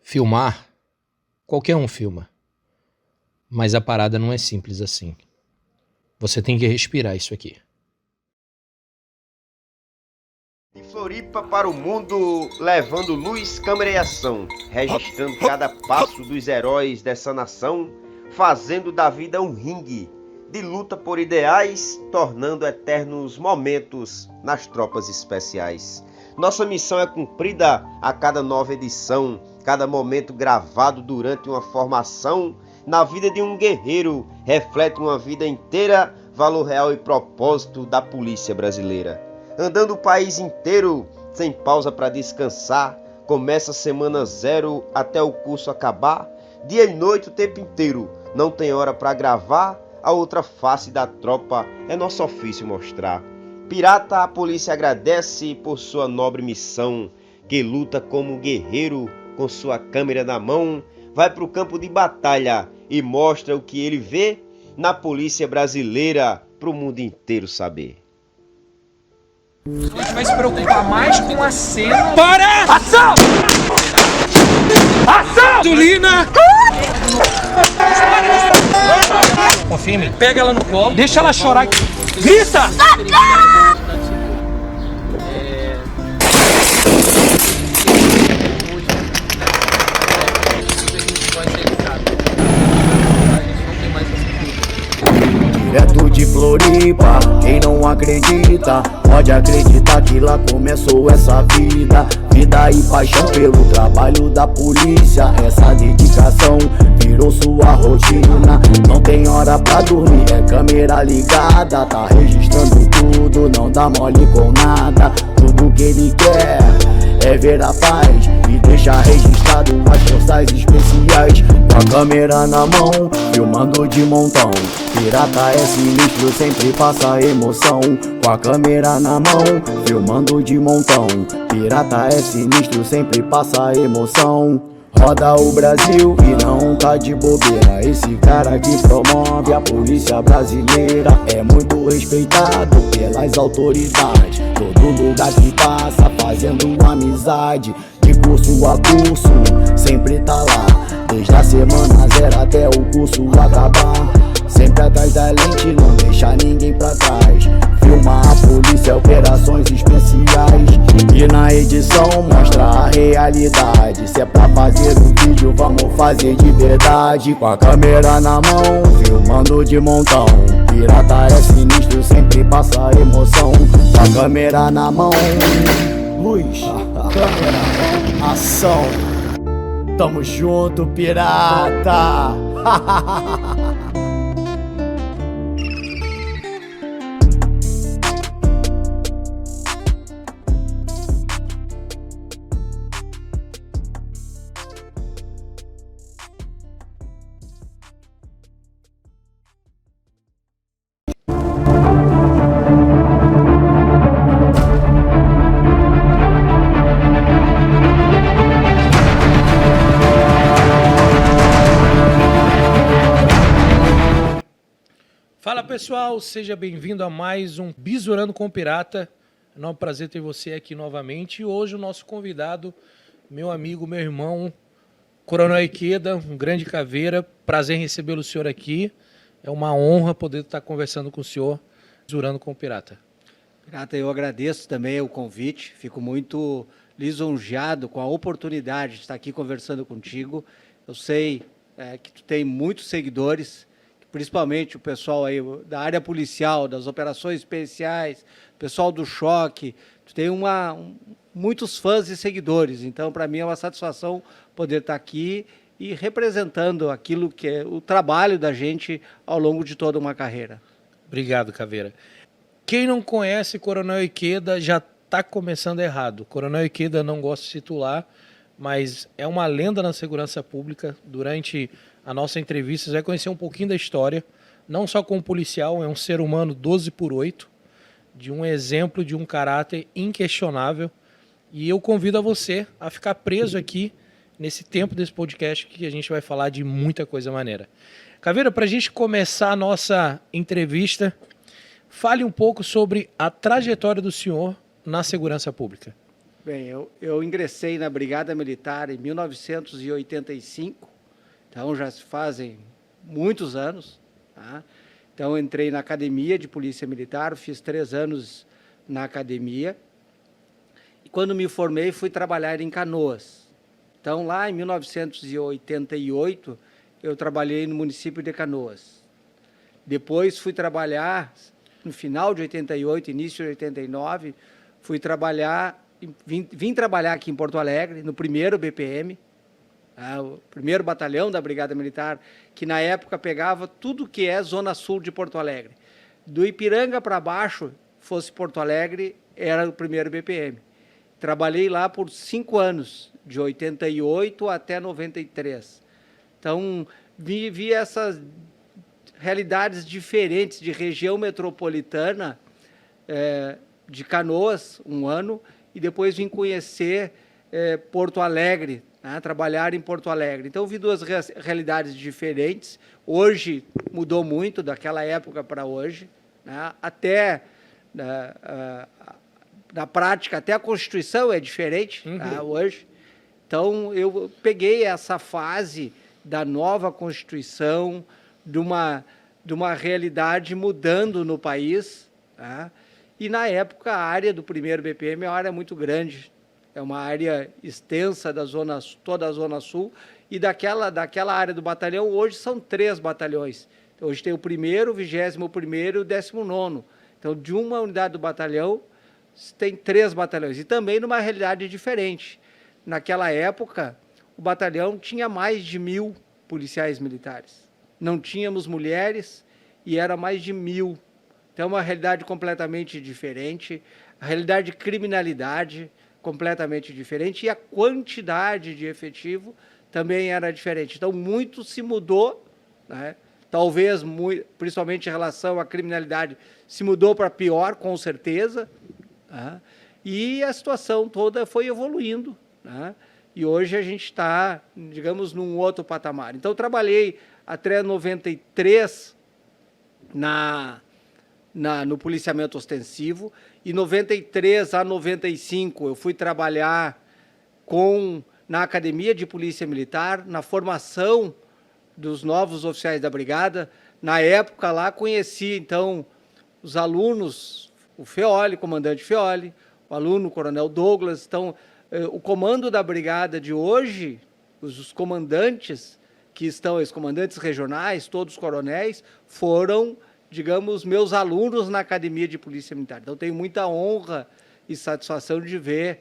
Filmar, qualquer um filma. Mas a parada não é simples assim. Você tem que respirar isso aqui. De Floripa para o mundo, levando luz, câmera e ação, registrando cada passo dos heróis dessa nação, fazendo da vida um ringue de luta por ideais, tornando eternos momentos nas tropas especiais. Nossa missão é cumprida a cada nova edição, cada momento gravado durante uma formação, na vida de um guerreiro, reflete uma vida inteira, valor real e propósito da polícia brasileira. Andando o país inteiro, sem pausa para descansar, começa a semana zero até o curso acabar, dia e noite o tempo inteiro, não tem hora para gravar, a outra face da tropa é nosso ofício mostrar. Pirata, a polícia agradece por sua nobre missão, que luta como guerreiro com sua câmera na mão, vai pro campo de batalha e mostra o que ele vê na polícia brasileira pro mundo inteiro saber. A gente vai se preocupar mais com a cena. Para! Ação! Ação! Tulina! Confia em mim. Pega ela no colo, deixa ela chorar. Grita! Direto de Floripa, quem não acredita, pode acreditar que lá começou essa vida. Vida e paixão pelo trabalho da polícia, essa dedicação virou sua rotina. Não tem hora pra dormir, é câmera ligada, tá registrando tudo, não dá mole com nada. Tudo que ele quer é ver a paz e deixar registrado as forças especiais. Com a câmera na mão, filmando de montão, pirata é sinistro, sempre passa emoção. Com a câmera na mão, filmando de montão, pirata é sinistro, sempre passa emoção. Roda o Brasil e não tá de bobeira, esse cara que promove a polícia brasileira é muito respeitado pelas autoridades. Todo lugar que passa fazendo amizade, de curso a curso sempre tá lá, desde a semana zero até o curso acabar. Sempre atrás da lente, não deixa ninguém pra trás. Filma a polícia, operações especiais, e na edição mostra a realidade. Se é pra fazer um vídeo, vamos fazer de verdade. Com a câmera na mão, filmando de montão, pirata é sinistro, sempre passa emoção. Com a câmera na mão, luz, câmera, ação. Tamo junto, pirata. Fala pessoal, seja bem-vindo a mais um Bisurando com o Pirata. É um prazer ter você aqui novamente. E hoje o nosso convidado, meu amigo, meu irmão, Coronel Ikeda, um grande caveira. Prazer em recebê-lo o senhor aqui. É uma honra poder estar conversando com o senhor, Bisurando com o Pirata. Pirata, eu agradeço também o convite. Fico muito lisonjeado com a oportunidade de estar aqui conversando contigo. Eu sei que tu tem muitos seguidores, principalmente o pessoal aí da área policial, das operações especiais, pessoal do choque. Tu tem muitos fãs e seguidores, então para mim é uma satisfação poder estar aqui e representando aquilo que é o trabalho da gente ao longo de toda uma carreira. Obrigado, Caveira. Quem não conhece Coronel Ikeda já está começando errado. Coronel Ikeda não gosta de titular, mas é uma lenda na segurança pública. Durante a nossa entrevista você vai conhecer um pouquinho da história, não só como policial, é um ser humano 12/8, de um exemplo de um caráter inquestionável. E eu convido a você a ficar preso aqui nesse tempo desse podcast, que a gente vai falar de muita coisa maneira. Caveira, para a gente começar a nossa entrevista, fale um pouco sobre a trajetória do senhor na segurança pública. Bem, eu ingressei na Brigada Militar em 1985, então já se fazem muitos anos, tá? Então, entrei na Academia de Polícia Militar, fiz 3 anos na academia, e quando me formei, fui trabalhar em Canoas. Então, lá em 1988, eu trabalhei no município de Canoas. Depois fui trabalhar, no final de 88, início de 89, vim trabalhar aqui em Porto Alegre, no 1º BPM, o 1º Batalhão da Brigada Militar, que na época pegava tudo que é Zona Sul de Porto Alegre. Do Ipiranga para baixo, fosse Porto Alegre, era o 1º BPM. Trabalhei lá por 5 anos, de 88 até 93. Então, vi essas realidades diferentes de região metropolitana, de Canoas, 1 ano, e depois vim conhecer Porto Alegre, né, trabalhar em Porto Alegre. Então, vi 2 realidades diferentes. Hoje mudou muito daquela época para hoje, né, até na prática, até a Constituição é diferente, tá, hoje. Então, eu peguei essa fase da nova Constituição, de uma realidade mudando no país, tá? E, na época, a área do 1º BPM é uma área muito grande, é uma área extensa da toda a Zona Sul, e daquela área do batalhão, hoje são 3 batalhões. Então, hoje tem o 1º, o 21º e o 19º. Então, de uma unidade do batalhão, tem 3 batalhões, e também numa realidade diferente. Naquela época, o batalhão tinha mais de 1.000 policiais militares. Não tínhamos mulheres e era mais de 1.000. Então, é uma realidade completamente diferente, a realidade de criminalidade completamente diferente, e a quantidade de efetivo também era diferente. Então, muito se mudou, né? Talvez, principalmente em relação à criminalidade, se mudou para pior, com certeza, né? E a situação toda foi evoluindo, né? E hoje a gente está, digamos, num outro patamar. Então, trabalhei até 93 no policiamento ostensivo, e 93 a 95 eu fui trabalhar na Academia de Polícia Militar, na formação dos novos oficiais da Brigada. Na época lá conheci, então, os alunos, o Feoli, comandante Feoli, o aluno, o coronel Douglas. Então, o comando da Brigada de hoje, os comandantes que estão, os comandantes regionais, todos coronéis, foram, digamos, meus alunos na Academia de Polícia Militar. Então, tenho muita honra e satisfação de ver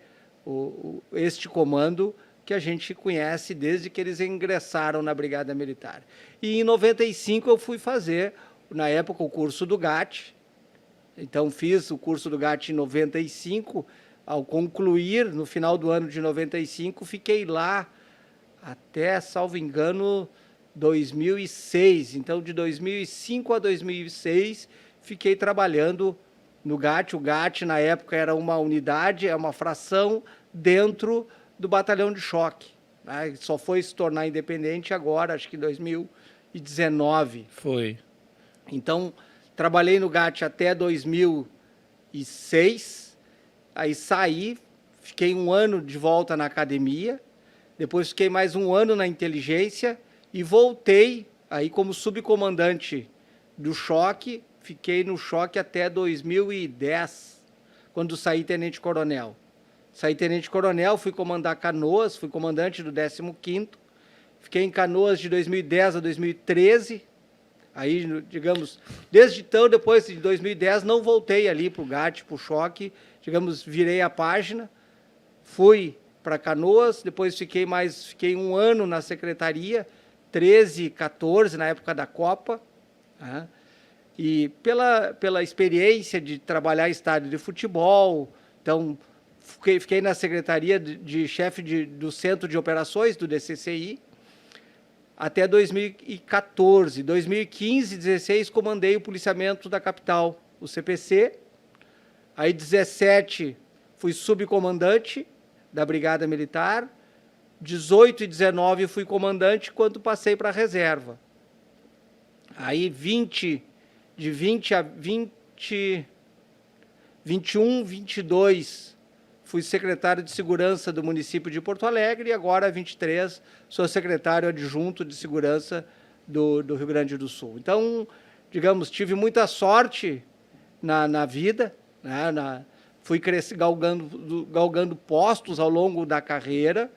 este comando que a gente conhece desde que eles ingressaram na Brigada Militar. E em 95 eu fui fazer, na época, o curso do GAT. Então, fiz o curso do GAT em 95. Ao concluir, no final do ano de 95, fiquei lá até, salvo engano, 2006. Então, de 2005 a 2006, fiquei trabalhando no GAT. O GAT, na época, era uma unidade, é uma fração dentro do batalhão de choque, né? Só foi se tornar independente agora, acho que em 2019. Foi. Então, trabalhei no GAT até 2006, aí saí, fiquei 1 ano de volta na academia, depois fiquei mais 1 ano na inteligência e voltei aí como subcomandante do choque, fiquei no choque até 2010, quando saí tenente-coronel. Saí tenente-coronel, fui comandar Canoas, fui comandante do 15º, fiquei em Canoas de 2010 a 2013, aí, digamos, desde então, depois de 2010, não voltei ali para o GAT, para o choque, digamos, virei a página, fui para Canoas, depois fiquei 1 ano na secretaria, 13, 14, na época da Copa, né? E pela experiência de trabalhar em estádio de futebol, então, fiquei na secretaria de chefe do Centro de Operações, do DCCI, até 2014. 2015, 16, comandei o policiamento da capital, o CPC. Aí, 17, fui subcomandante da Brigada Militar. 18 e 19, fui comandante quando passei para a reserva. Aí, de 20 a 21, 22, fui secretário de Segurança do município de Porto Alegre e agora, há 23, sou secretário adjunto de Segurança do Rio Grande do Sul. Então, digamos, tive muita sorte na vida, né? Fui galgando postos ao longo da carreira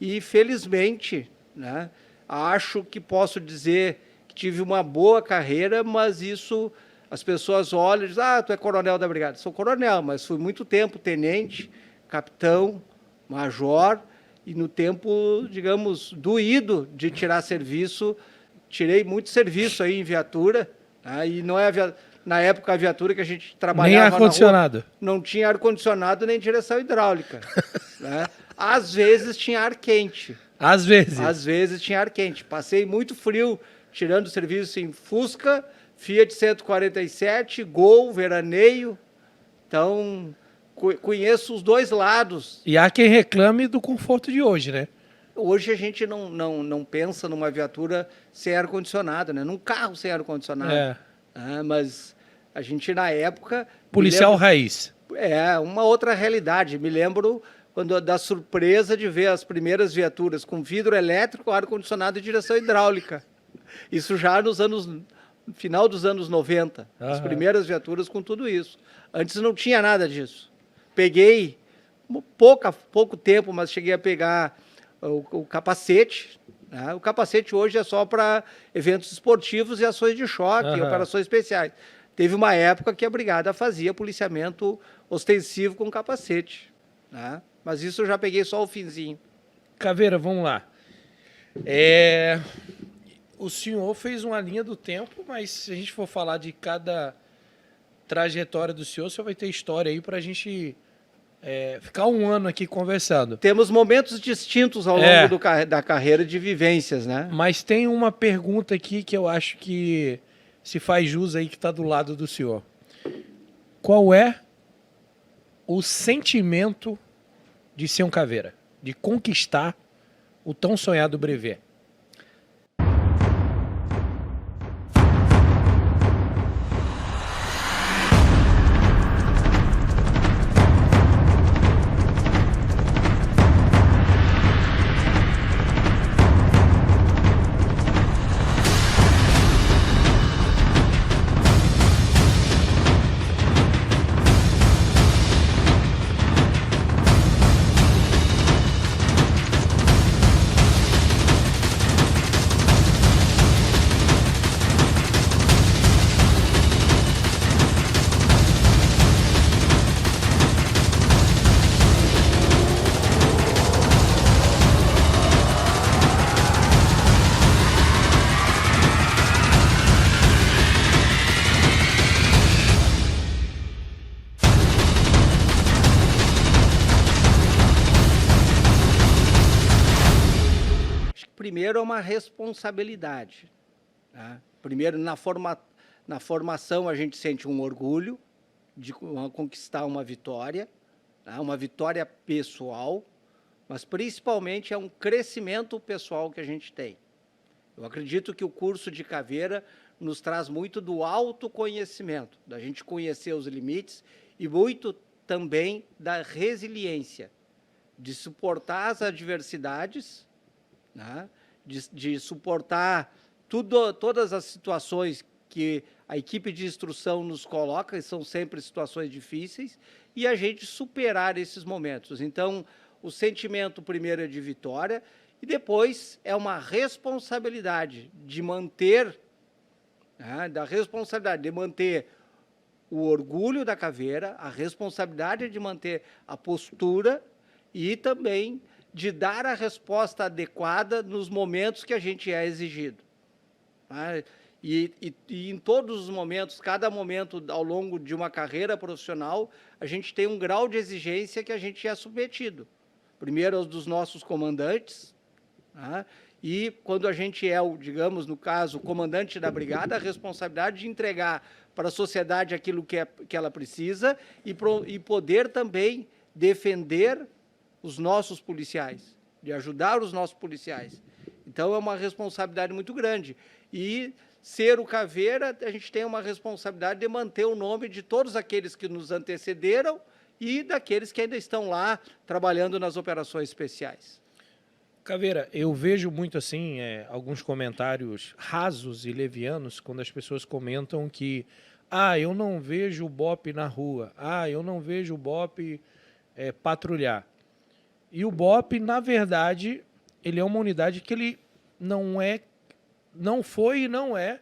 e, felizmente, né, acho que posso dizer que tive uma boa carreira, mas isso as pessoas olham e dizem, tu é coronel da brigada. Sou coronel, mas fui muito tempo tenente, capitão, major, e no tempo, digamos, doído de tirar serviço, tirei muito serviço aí em viatura, né, e não é na época a viatura que a gente trabalhava nem ar-condicionado. Não tinha ar-condicionado nem direção hidráulica. Né? Às vezes tinha ar quente. Às vezes. Às vezes tinha ar quente. Passei muito frio tirando serviço em Fusca, Fiat 147, Gol, veraneio. Então, conheço os dois lados. E há quem reclame do conforto de hoje, né? Hoje a gente não pensa numa viatura sem ar-condicionado, né? Num carro sem ar-condicionado. É. Mas a gente, na época... Policial raiz. É, uma outra realidade. Me lembro da surpresa de ver as primeiras viaturas com vidro elétrico, ar-condicionado e direção hidráulica. Isso já no final dos anos 90. As primeiras viaturas com tudo isso. Antes não tinha nada disso. Peguei, pouco tempo, mas cheguei a pegar o capacete. Né? O capacete hoje é só para eventos esportivos e ações de choque, operações especiais. Teve uma época que a brigada fazia policiamento ostensivo com capacete. Né? Mas isso eu já peguei só o finzinho. Caveira, vamos lá. O senhor fez uma linha do tempo, mas se a gente for falar de cada trajetória do senhor, o senhor vai ter história aí para a gente ficar um ano aqui conversando. Temos momentos distintos ao longo da carreira de vivências, né? Mas tem uma pergunta aqui que eu acho que se faz jus aí, que está do lado do senhor. Qual é o sentimento de ser um caveira? De conquistar o tão sonhado brevet? Primeiro é uma responsabilidade. Tá? Primeiro, na formação, a gente sente um orgulho de conquistar uma vitória, tá? Uma vitória pessoal, mas principalmente é um crescimento pessoal que a gente tem. Eu acredito que o curso de caveira nos traz muito do autoconhecimento, da gente conhecer os limites e muito também da resiliência, de suportar as adversidades, né? De suportar todas as situações que a equipe de instrução nos coloca, e são sempre situações difíceis, e a gente superar esses momentos. Então, o sentimento primeiro é de vitória, e depois é uma responsabilidade de manter, né, o orgulho da caveira, a responsabilidade de manter a postura e também de dar a resposta adequada nos momentos que a gente é exigido. Tá? E em todos os momentos, cada momento ao longo de uma carreira profissional, a gente tem um grau de exigência que a gente é submetido. Primeiro, aos dos nossos comandantes, tá? E quando a gente é, digamos, no caso, o comandante da brigada, a responsabilidade de entregar para a sociedade aquilo que ela precisa e poder também defender os nossos policiais, de ajudar os nossos policiais. Então, é uma responsabilidade muito grande. E ser o caveira, a gente tem uma responsabilidade de manter o nome de todos aqueles que nos antecederam e daqueles que ainda estão lá trabalhando nas operações especiais. Caveira, eu vejo muito assim, alguns comentários rasos e levianos quando as pessoas comentam que eu não vejo o BOP na rua, eu não vejo o BOP patrulhar. E o BOP, na verdade, ele é uma unidade que ele não foi e não é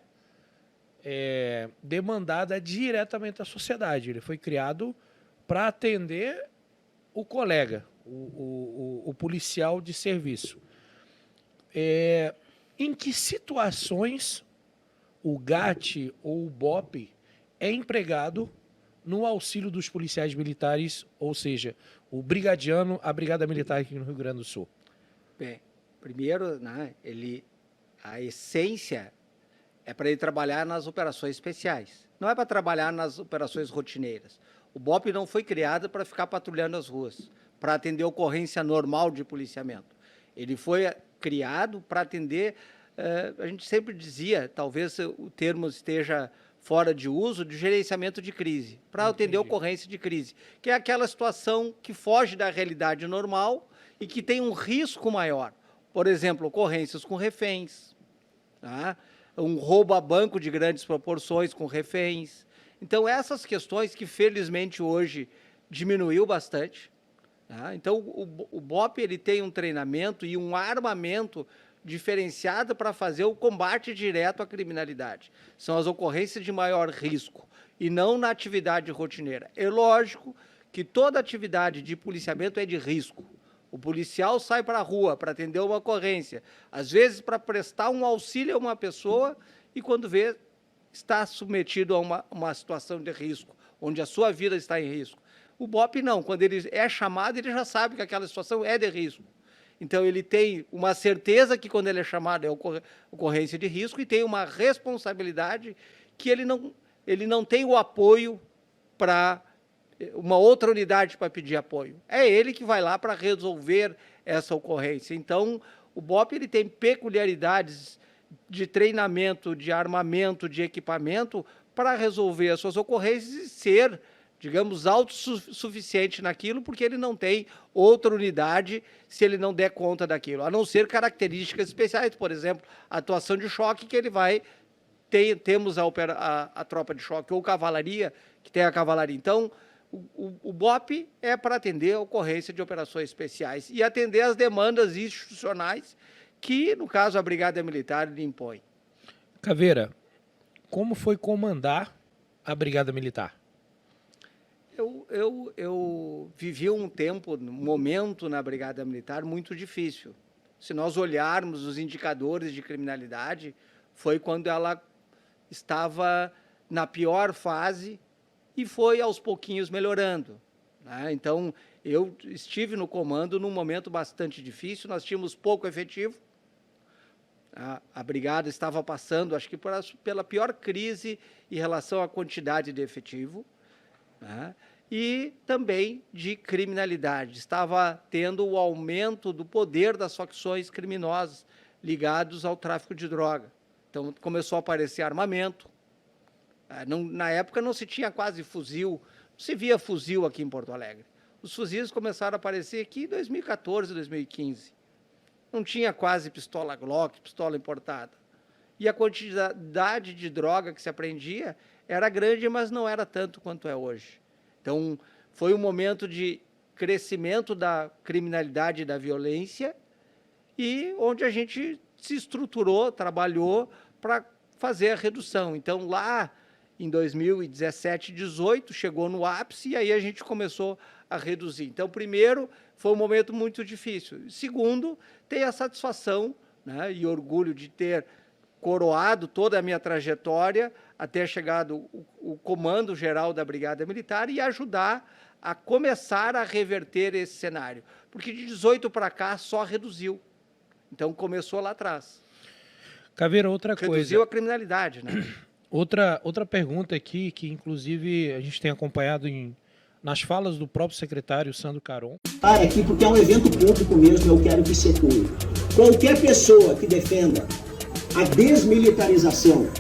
demandada diretamente da sociedade. Ele foi criado para atender o colega, o policial de serviço. Em que situações o GAT ou o BOP é empregado no auxílio dos policiais militares, ou seja, o brigadiano, a Brigada Militar aqui no Rio Grande do Sul? Bem, primeiro, né, a essência é para ele trabalhar nas operações especiais. Não é para trabalhar nas operações rotineiras. O BOP não foi criado para ficar patrulhando as ruas, para atender ocorrência normal de policiamento. Ele foi criado para atender, a gente sempre dizia, talvez o termo esteja fora de uso, de gerenciamento de crise, para atender ocorrência de crise, que é aquela situação que foge da realidade normal e que tem um risco maior. Por exemplo, ocorrências com reféns, tá? Um roubo a banco de grandes proporções com reféns. Então, essas questões que, felizmente, hoje diminuiu bastante. Tá? Então, o BOP ele tem um treinamento e um armamento diferenciado para fazer o combate direto à criminalidade. São as ocorrências de maior risco e não na atividade rotineira. É lógico que toda atividade de policiamento é de risco. O policial sai para a rua para atender uma ocorrência, às vezes para prestar um auxílio a uma pessoa e, quando vê, está submetido a uma situação de risco, onde a sua vida está em risco. O BOP não, quando ele é chamado, ele já sabe que aquela situação é de risco. Então, ele tem uma certeza que, quando ele é chamado, é ocorrência de risco e tem uma responsabilidade que ele não tem o apoio para uma outra unidade para pedir apoio. É ele que vai lá para resolver essa ocorrência. Então, o BOP ele tem peculiaridades de treinamento, de armamento, de equipamento para resolver as suas ocorrências e ser, digamos, autossuficiente naquilo, porque ele não tem outra unidade se ele não der conta daquilo, a não ser características especiais, por exemplo, a atuação de choque, que ele vai... Temos a tropa de choque ou cavalaria, que tem a cavalaria. Então, o BOP é para atender a ocorrência de operações especiais e atender as demandas institucionais que, no caso, a Brigada Militar lhe impõe. Caveira, como foi comandar a Brigada Militar? Eu vivi um momento na Brigada Militar muito difícil. Se nós olharmos os indicadores de criminalidade, foi quando ela estava na pior fase e foi aos pouquinhos melhorando, né? Então, eu estive no comando num momento bastante difícil, nós tínhamos pouco efetivo, a Brigada estava passando, acho que pela pior crise em relação à quantidade de efetivo, né? E também de criminalidade. Estava tendo o aumento do poder das facções criminosas ligados ao tráfico de droga. Então, começou a aparecer armamento. Na época não se tinha quase fuzil, não se via fuzil aqui em Porto Alegre. Os fuzis começaram a aparecer aqui em 2014, 2015. Não tinha quase pistola Glock, pistola importada. E a quantidade de droga que se apreendia era grande, mas não era tanto quanto é hoje. Então, foi um momento de crescimento da criminalidade e da violência e onde a gente se estruturou, trabalhou para fazer a redução. Então, lá em 2017, 2018, chegou no ápice e aí a gente começou a reduzir. Então, primeiro, foi um momento muito difícil. Segundo, tem a satisfação, né, e orgulho de ter coroado toda a minha trajetória até chegado o comando geral da Brigada Militar e ajudar a começar a reverter esse cenário. Porque de 18 para cá só reduziu. Então, começou lá atrás. Caveira, outra coisa... Reduziu a criminalidade, né? Outra pergunta aqui, que inclusive a gente tem acompanhado nas falas do próprio secretário Sandro Caron. Aqui porque é um evento público mesmo, eu quero que circule. Qualquer pessoa que defenda a desmilitarização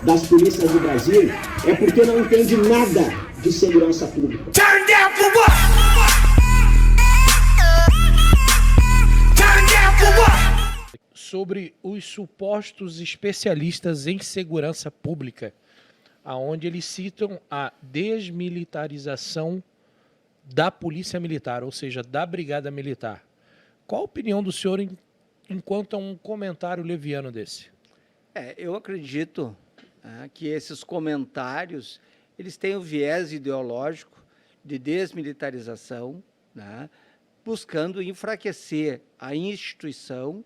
das polícias do Brasil é porque não entende nada de segurança pública. Turn down for what? sobre os supostos especialistas em segurança pública, aonde eles citam a desmilitarização da Polícia Militar, ou seja, da Brigada Militar. Qual a opinião do senhor enquanto a um comentário leviano desse? Eu acredito que esses comentários eles têm o viés ideológico de desmilitarização, né, buscando enfraquecer a instituição,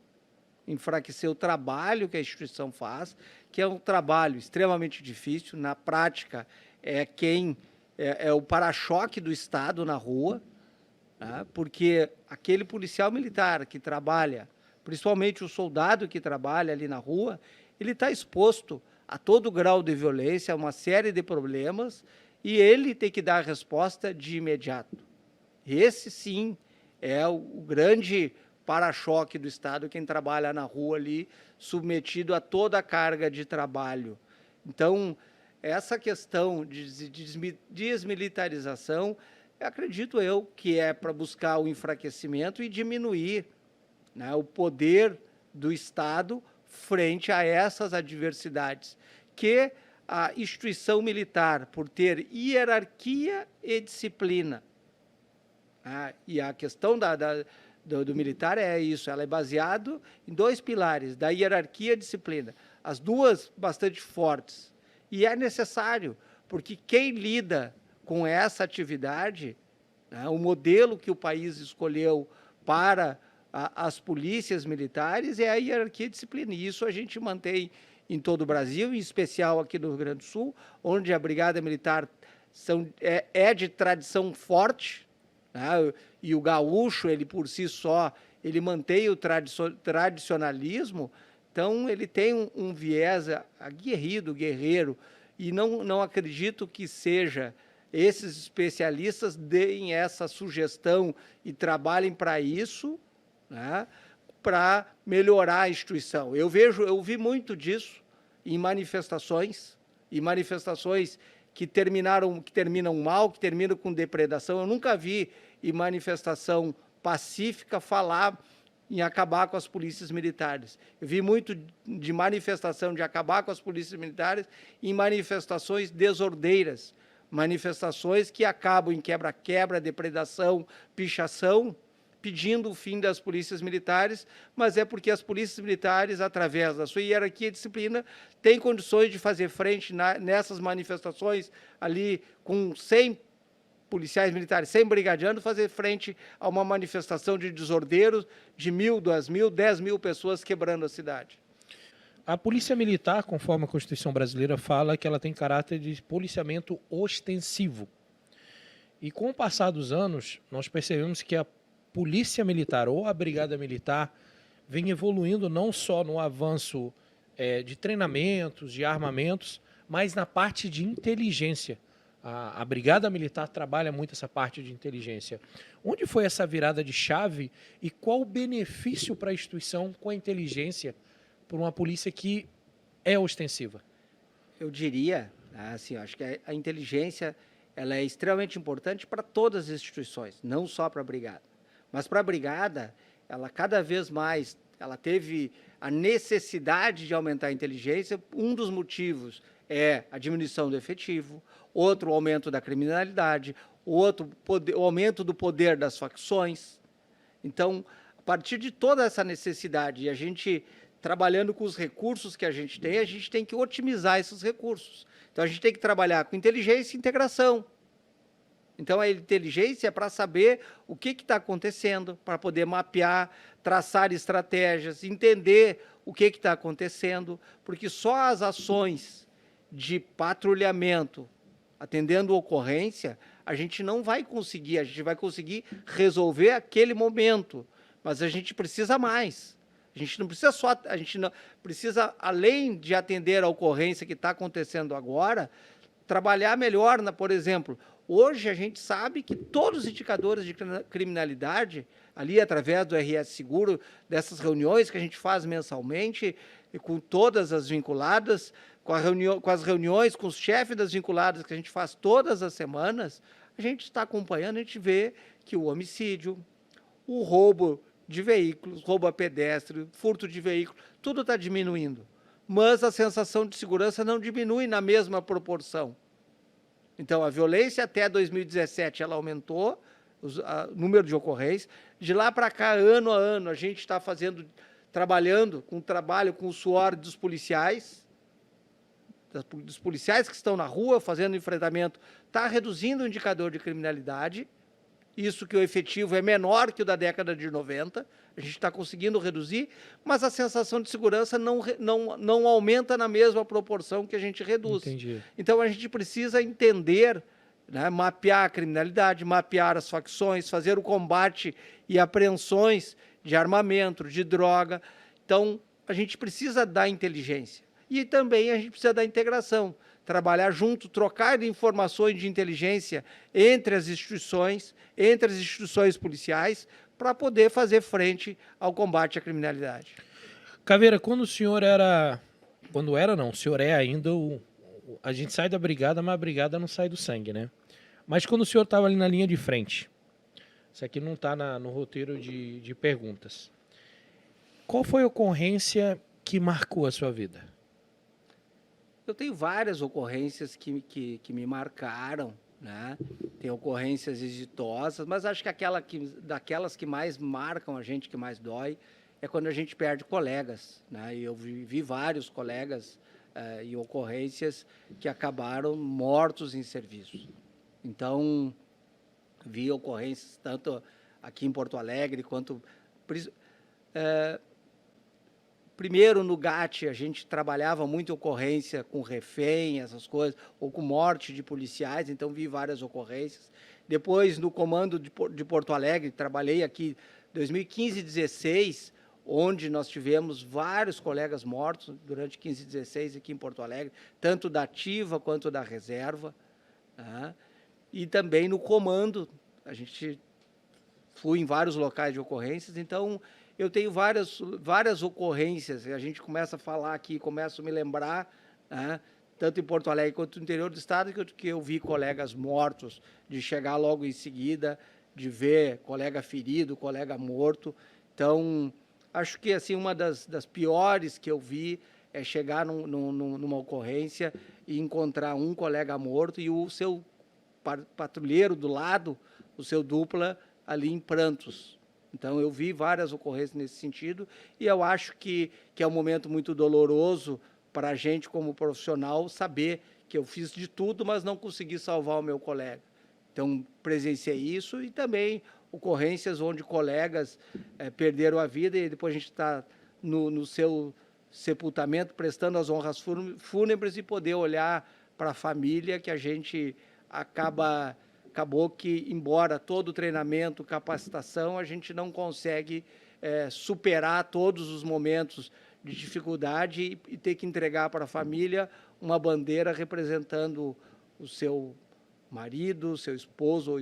enfraquecer o trabalho que a instituição faz, que é um trabalho extremamente difícil. Na prática, é o para-choque do Estado na rua, né, porque aquele policial militar que trabalha, principalmente o soldado que trabalha ali na rua, ele está exposto a todo grau de violência, a uma série de problemas, e ele tem que dar a resposta de imediato. Esse, sim, é o grande para-choque do Estado, quem trabalha na rua ali, submetido a toda a carga de trabalho. Então, essa questão de desmilitarização, acredito eu que é para buscar o enfraquecimento e diminuir, né, o poder do Estado frente a essas adversidades, que a instituição militar, por ter hierarquia e disciplina, e a questão do militar é isso, ela é baseada em 2 pilares, da hierarquia e disciplina, as duas bastante fortes, e é necessário, porque quem lida com essa atividade, né, o modelo que o país escolheu para as polícias militares é a hierarquia e disciplina, e isso a gente mantém em todo o Brasil, em especial aqui no Rio Grande do Sul, onde a Brigada Militar é de tradição forte, né? E o gaúcho, ele por si só, ele mantém o tradicionalismo, então ele tem um viés aguerrido, guerreiro, e não acredito que seja esses especialistas deem essa sugestão e trabalhem para isso, né, para melhorar a instituição. Eu vi muito disso em manifestações, que terminam mal, que terminam com depredação. Eu nunca vi em manifestação pacífica falar em acabar com as polícias militares. Eu vi muito de manifestação de acabar com as polícias militares em manifestações desordeiras, manifestações que acabam em quebra-quebra, depredação, pichação, pedindo o fim das polícias militares, mas é porque as polícias militares, através da sua hierarquia e disciplina, têm condições de fazer frente nessas manifestações ali com 100 policiais militares, 100 brigadianos, fazer frente a uma manifestação de desordeiros de 1.000, 2.000, 10.000 pessoas quebrando a cidade. A Polícia Militar, conforme a Constituição brasileira, fala que ela tem caráter de policiamento ostensivo. E com o passar dos anos, nós percebemos que a Polícia Militar ou a Brigada Militar vem evoluindo não só no avanço de treinamentos, de armamentos, mas na parte de inteligência. A Brigada Militar trabalha muito essa parte de inteligência. Onde foi essa virada de chave e qual o benefício para a instituição com a inteligência por uma polícia que é ostensiva? Eu diria, assim, acho que a inteligência ela é extremamente importante para todas as instituições, não só para a Brigada. Mas para a Brigada, ela cada vez mais, ela teve a necessidade de aumentar a inteligência. Um dos motivos é a diminuição do efetivo, outro o aumento da criminalidade, outro o aumento do poder das facções. Então, a partir de toda essa necessidade, e a gente trabalhando com os recursos que a gente tem que otimizar esses recursos. Então, a gente tem que trabalhar com inteligência e integração. Então, a inteligência é para saber o que está acontecendo, para poder mapear, traçar estratégias, entender o que está acontecendo, porque só as ações de patrulhamento, atendendo ocorrência, a gente não vai conseguir, a gente vai conseguir resolver aquele momento, mas a gente precisa mais. A gente não precisa, além de atender a ocorrência que está acontecendo agora, trabalhar melhor, por exemplo, hoje a gente sabe que todos os indicadores de criminalidade, ali através do RS Seguro, dessas reuniões que a gente faz mensalmente, e com todas as vinculadas, com as reuniões com os chefes das vinculadas que a gente faz todas as semanas, a gente está acompanhando, a gente vê que o homicídio, o roubo de veículos, roubo a pedestre, furto de veículo, tudo está diminuindo. Mas a sensação de segurança não diminui na mesma proporção. Então, a violência até 2017 ela aumentou, o número de ocorrências. De lá para cá, ano a ano, a gente está trabalhando com o suor dos policiais que estão na rua, fazendo enfrentamento, está reduzindo o indicador de criminalidade. Isso que o efetivo é menor que o da década de 90, a gente está conseguindo reduzir, mas a sensação de segurança não aumenta na mesma proporção que a gente reduz. Entendi. Então, a gente precisa entender, né, mapear a criminalidade, mapear as facções, fazer o combate e apreensões de armamento, de droga. Então, a gente precisa da inteligência. E também a gente precisa da integração, trabalhar junto, trocar informações de inteligência entre as instituições policiais, para poder fazer frente ao combate à criminalidade. Caveira, quando o senhor era... o senhor é ainda a gente sai da brigada, mas a brigada não sai do sangue, né? Mas quando o senhor estava ali na linha de frente, isso aqui não está no roteiro de perguntas, qual foi a ocorrência que marcou a sua vida? Eu tenho várias ocorrências que me marcaram, né? Tem ocorrências exitosas, mas acho que daquelas que mais marcam a gente, que mais dói, é quando a gente perde colegas, né? E eu vi vários colegas em ocorrências que acabaram mortos em serviço. Então, vi ocorrências tanto aqui em Porto Alegre quanto... Primeiro, no GAT, a gente trabalhava muito ocorrência com refém, essas coisas, ou com morte de policiais, então vi várias ocorrências. Depois, no comando de Porto Alegre, trabalhei aqui em 2015 e 2016, onde nós tivemos vários colegas mortos durante 15 e 16 aqui em Porto Alegre, tanto da ativa quanto da reserva, né? E também no comando, a gente fui em vários locais de ocorrências, então eu tenho várias ocorrências, a gente começa a falar aqui, começo a me lembrar, né, tanto em Porto Alegre quanto no interior do estado, que eu vi colegas mortos, de chegar logo em seguida, de ver colega ferido, colega morto. Então, acho que assim, uma das piores que eu vi é chegar numa ocorrência e encontrar um colega morto e o seu patrulheiro do lado, o seu dupla, ali em prantos. Então, eu vi várias ocorrências nesse sentido e eu acho que é um momento muito doloroso para a gente, como profissional, saber que eu fiz de tudo, mas não consegui salvar o meu colega. Então, presenciei isso e também ocorrências onde colegas perderam a vida e depois a gente está no seu sepultamento, prestando as honras fúnebres e poder olhar para a família que a gente acabou que, embora todo o treinamento, capacitação, a gente não consegue superar todos os momentos de dificuldade e ter que entregar para a família uma bandeira representando o seu marido, seu esposo,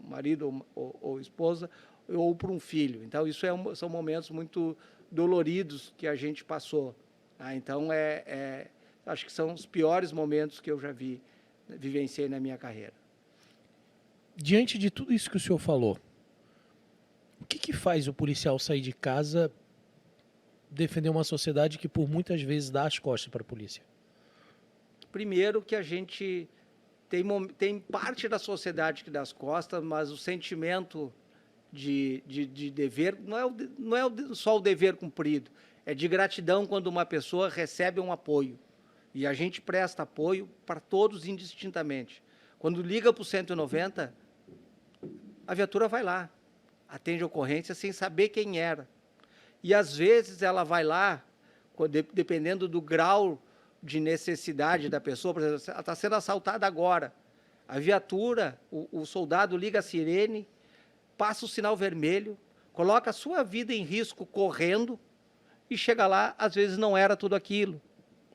marido ou esposa, ou para um filho. Então, isso são momentos muito doloridos que a gente passou. Tá? Então, acho que são os piores momentos que eu já vivenciei na minha carreira. Diante de tudo isso que o senhor falou, o que faz o policial sair de casa, defender uma sociedade que por muitas vezes dá as costas para a polícia? Primeiro que a gente tem parte da sociedade que dá as costas, mas o sentimento de dever não é só o dever cumprido, é de gratidão quando uma pessoa recebe um apoio. E a gente presta apoio para todos indistintamente. Quando liga para o 190, a viatura vai lá, atende a ocorrência sem saber quem era. E, às vezes, ela vai lá, dependendo do grau de necessidade da pessoa, por exemplo, ela está sendo assaltada agora. A viatura, o soldado liga a sirene, passa o sinal vermelho, coloca a sua vida em risco correndo e chega lá, às vezes não era tudo aquilo.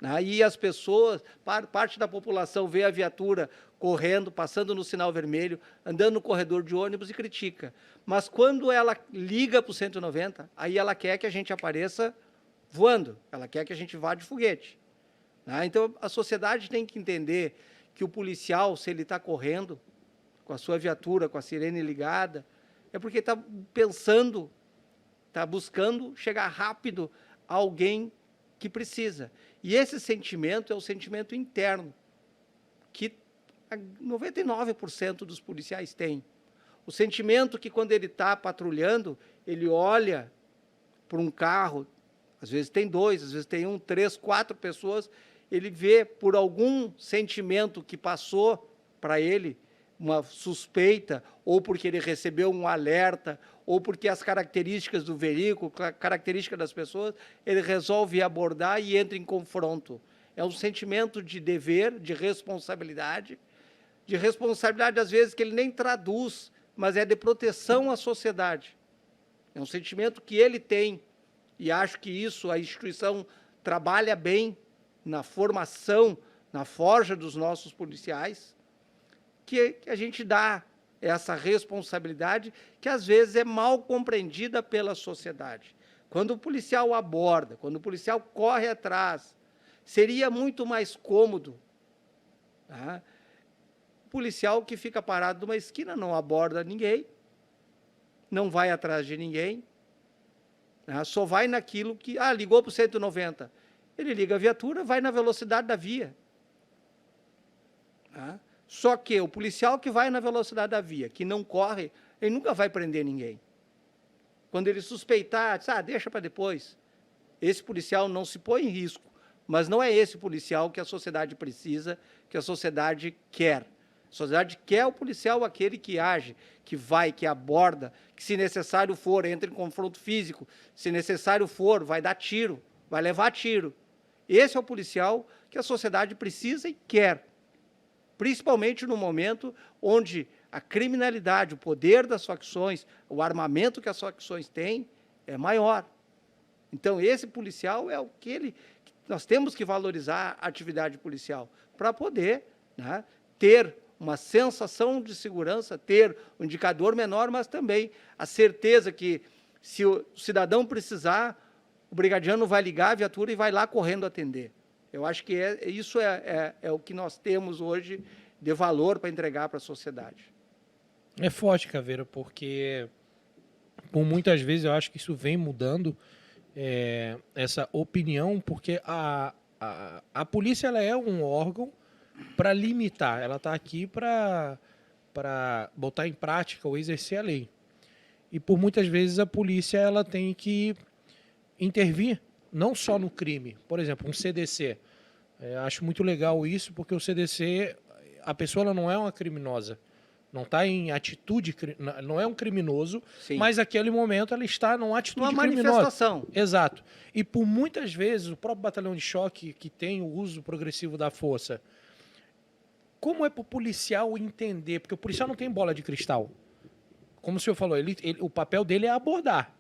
Aí as pessoas, parte da população vê a viatura correndo, passando no sinal vermelho, andando no corredor de ônibus e critica. Mas quando ela liga para o 190, aí ela quer que a gente apareça voando, ela quer que a gente vá de foguete. Então, a sociedade tem que entender que o policial, se ele está correndo com a sua viatura, com a sirene ligada, é porque está pensando está buscando chegar rápido a alguém que precisa. E esse sentimento é o sentimento interno, que 99% dos policiais têm. O sentimento que, quando ele está patrulhando, ele olha para um carro, às vezes tem 2, às vezes tem 1, 3, 4 pessoas, ele vê por algum sentimento que passou para ele, uma suspeita, ou porque ele recebeu um alerta, ou porque as características do veículo, características das pessoas, ele resolve abordar e entra em confronto. É um sentimento de dever, de responsabilidade às vezes que ele nem traduz, mas é de proteção à sociedade. É um sentimento que ele tem, e acho que isso a instituição trabalha bem na formação, na forja dos nossos policiais, que a gente dá essa responsabilidade que, às vezes, é mal compreendida pela sociedade. Quando o policial aborda, quando o policial corre atrás, seria muito mais cômodo, tá? O policial que fica parado numa esquina não aborda ninguém, não vai atrás de ninguém, tá? Só vai naquilo que... ligou para o 190. Ele liga a viatura, vai na velocidade da via. Tá? Só que o policial que vai na velocidade da via, que não corre, ele nunca vai prender ninguém. Quando ele suspeitar, diz, deixa para depois. Esse policial não se põe em risco, mas não é esse policial que a sociedade precisa, que a sociedade quer. A sociedade quer o policial aquele que age, que vai, que aborda, que, se necessário for, entra em confronto físico, se necessário for, vai dar tiro, vai levar tiro. Esse é o policial que a sociedade precisa e quer, principalmente no momento onde a criminalidade, o poder das facções, o armamento que as facções têm é maior. Então, esse policial é aquele que nós temos que valorizar a atividade policial para poder, né, ter uma sensação de segurança, ter um indicador menor, mas também a certeza que, se o cidadão precisar, o brigadiano vai ligar a viatura e vai lá correndo atender. Eu acho que isso é o que nós temos hoje de valor para entregar para a sociedade. É forte, Caveira, porque por muitas vezes eu acho que isso vem mudando essa opinião, porque a polícia ela é um órgão para limitar, ela está aqui para botar em prática ou exercer a lei. E por muitas vezes a polícia ela tem que intervir não só no crime, por exemplo, um CDC. Acho muito legal isso, porque o CDC, a pessoa ela não é uma criminosa, não está em atitude, não é um criminoso, sim, mas naquele momento ela está numa atitude criminosa. Uma manifestação. Exato. E por muitas vezes o próprio batalhão de choque, que tem o uso progressivo da força, como é para o policial entender? Porque o policial não tem bola de cristal. Como o senhor falou, o papel dele é abordar.